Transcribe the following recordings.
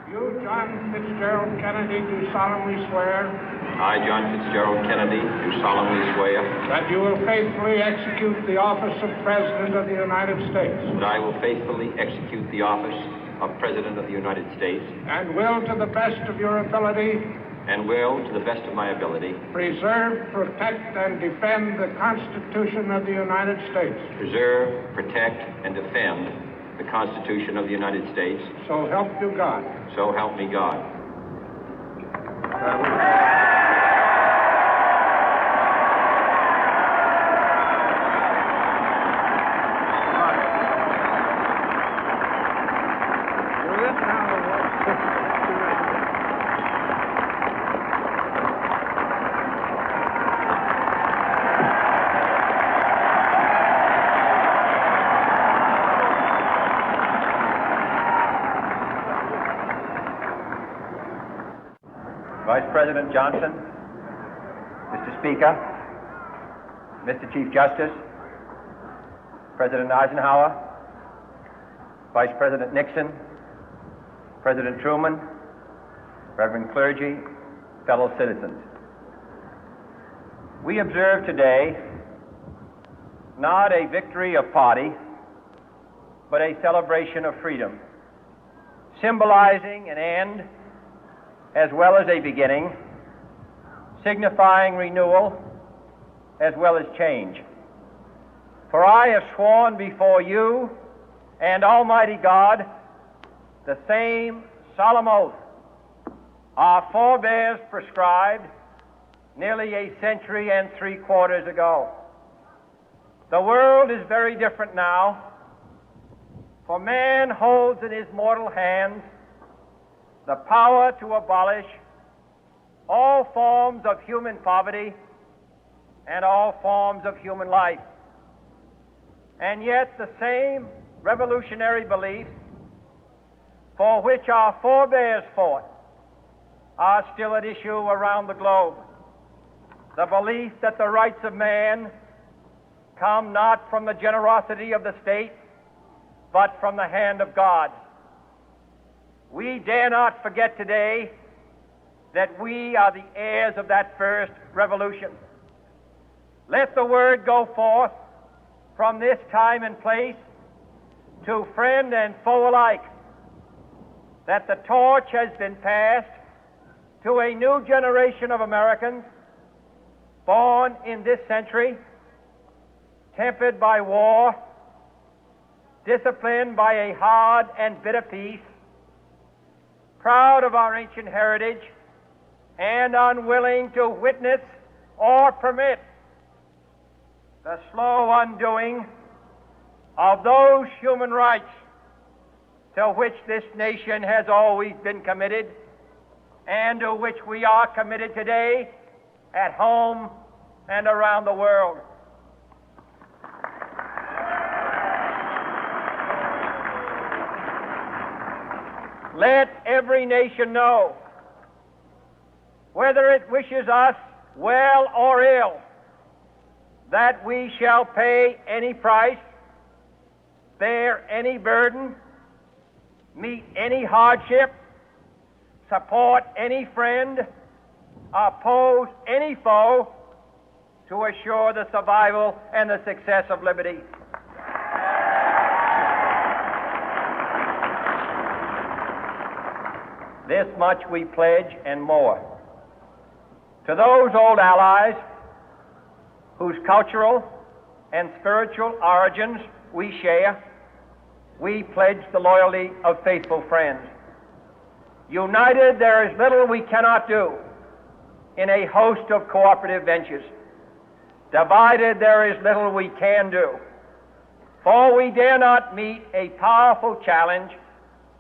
You, John Fitzgerald Kennedy, do solemnly swear I, John Fitzgerald Kennedy, do solemnly swear that you will faithfully execute the office of President of the United States that I will faithfully execute the office of President of the United States and will, to the best of your ability, and will, to the best of my ability, preserve, protect, and defend the Constitution of the United States. preserve, protect, and defend the Constitution of the United States. So help you God. So help me God. Vice President Johnson, Mr. Speaker, Mr. Chief Justice, President Eisenhower, Vice President Nixon, President Truman, Reverend clergy, fellow citizens. We observe today not a victory of party, but a celebration of freedom, symbolizing an end as well as a beginning, signifying renewal as well as change. For I have sworn before you and Almighty God the same solemn oath our forebears prescribed nearly a century and 3/4 ago. The world is very different now, for man holds in his mortal hands the power to abolish all forms of human poverty and all forms of human life. And yet the same revolutionary beliefs for which our forebears fought are still at issue around the globe. The belief that the rights of man come not from the generosity of the state, but from the hand of God. We dare not forget today that we are the heirs of that first revolution. Let the word go forth from this time and place to friend and foe alike that the torch has been passed to a new generation of Americans born in this century, tempered by war, disciplined by a hard and bitter peace, proud of our ancient heritage, and unwilling to witness or permit the slow undoing of those human rights to which this nation has always been committed and to which we are committed today at home and around the world. Let every nation know, whether it wishes us well or ill, that we shall pay any price, bear any burden, meet any hardship, support any friend, oppose any foe to assure the survival and the success of liberty. This much we pledge and more. To those old allies whose cultural and spiritual origins we share, we pledge the loyalty of faithful friends. United, there is little we cannot do in a host of cooperative ventures. Divided, there is little we can do, for we dare not meet a powerful challenge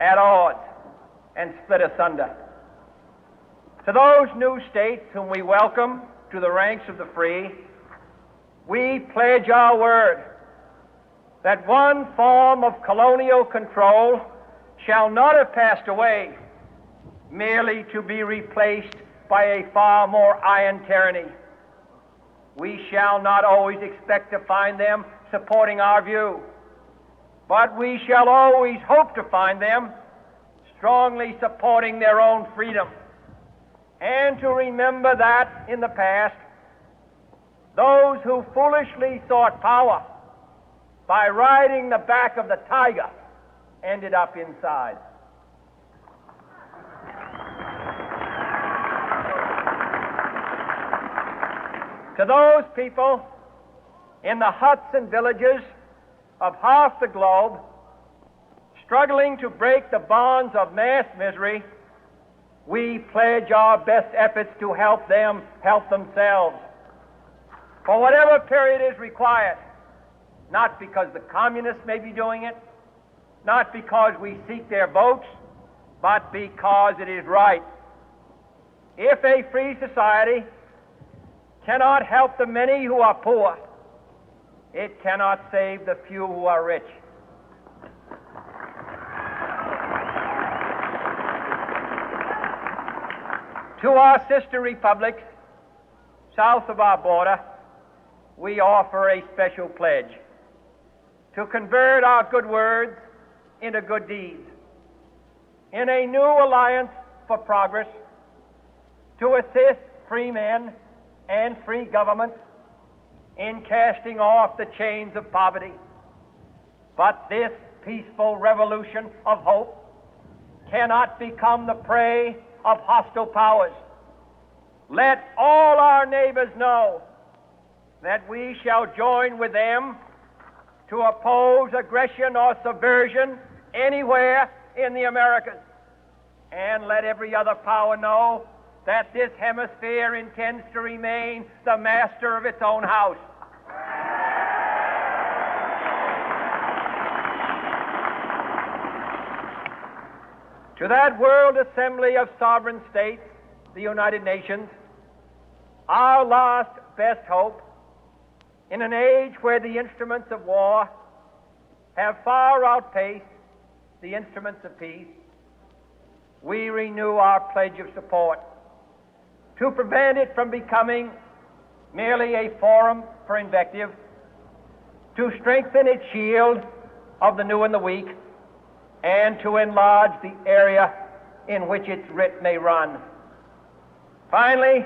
at odds and split asunder. To those new states whom we welcome to the ranks of the free, we pledge our word that one form of colonial control shall not have passed away, merely to be replaced by a far more iron tyranny. We shall not always expect to find them supporting our view, but we shall always hope to find them strongly supporting their own freedom, and to remember that in the past, those who foolishly sought power by riding the back of the tiger ended up inside. To those people in the huts and villages of half the globe struggling to break the bonds of mass misery, we pledge our best efforts to help them help themselves for whatever period is required, not because the communists may be doing it, not because we seek their votes, but because it is right. If a free society cannot help the many who are poor, it cannot save the few who are rich. To our sister republics south of our border, we offer a special pledge to convert our good words into good deeds, in a new alliance for progress, to assist free men and free governments in casting off the chains of poverty. But this peaceful revolution of hope cannot become the prey of hostile powers. Let all our neighbors know that we shall join with them to oppose aggression or subversion anywhere in the Americas. And let every other power know that this hemisphere intends to remain the master of its own house. To that World Assembly of Sovereign States, the United Nations, our last best hope, in an age where the instruments of war have far outpaced the instruments of peace, we renew our pledge of support to prevent it from becoming merely a forum for invective, to strengthen its shield of the new and the weak, and to enlarge the area in which its writ may run. Finally,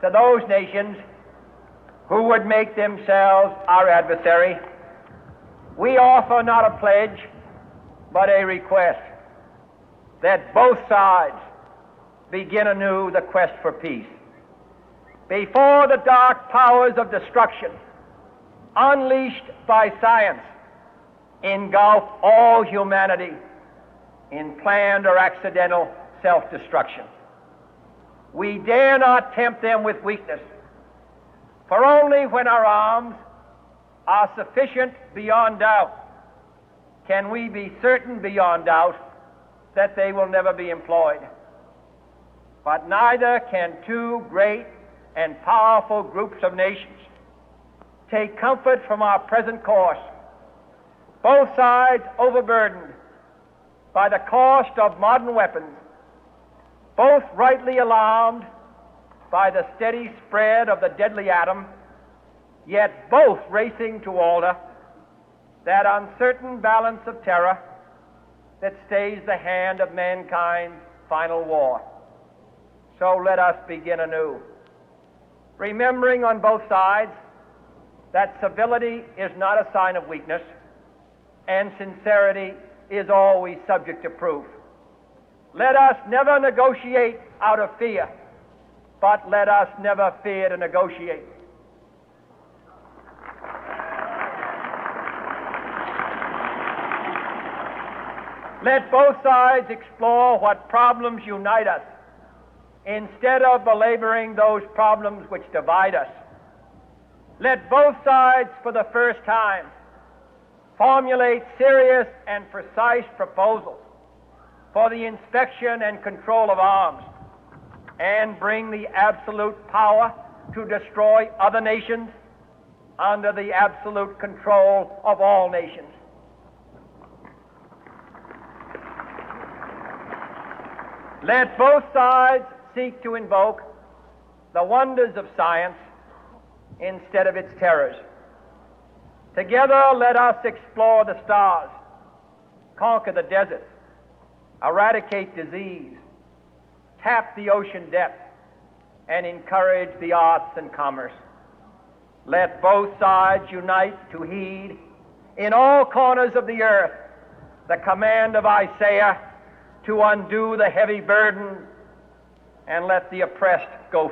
to those nations who would make themselves our adversary, we offer not a pledge, but a request that both sides begin anew the quest for peace. Before the dark powers of destruction, unleashed by science, engulf all humanity in planned or accidental self-destruction, we dare not tempt them with weakness, for only when our arms are sufficient beyond doubt can we be certain beyond doubt that they will never be employed. But neither can two great and powerful groups of nations take comfort from our present course, both sides overburdened by the cost of modern weapons, both rightly alarmed by the steady spread of the deadly atom, yet both racing to alter that uncertain balance of terror that stays the hand of mankind's final war. So let us begin anew, remembering on both sides that civility is not a sign of weakness, and sincerity is always subject to proof. Let us never negotiate out of fear, but let us never fear to negotiate. Let both sides explore what problems unite us, instead of belaboring those problems which divide us. Let both sides, for the first time, formulate serious and precise proposals for the inspection and control of arms, and bring the absolute power to destroy other nations under the absolute control of all nations. Let both sides seek to invoke the wonders of science instead of its terrors. Together, let us explore the stars, conquer the deserts, eradicate disease, tap the ocean depth, and encourage the arts and commerce. Let both sides unite to heed in all corners of the earth the command of Isaiah to undo the heavy burden and let the oppressed go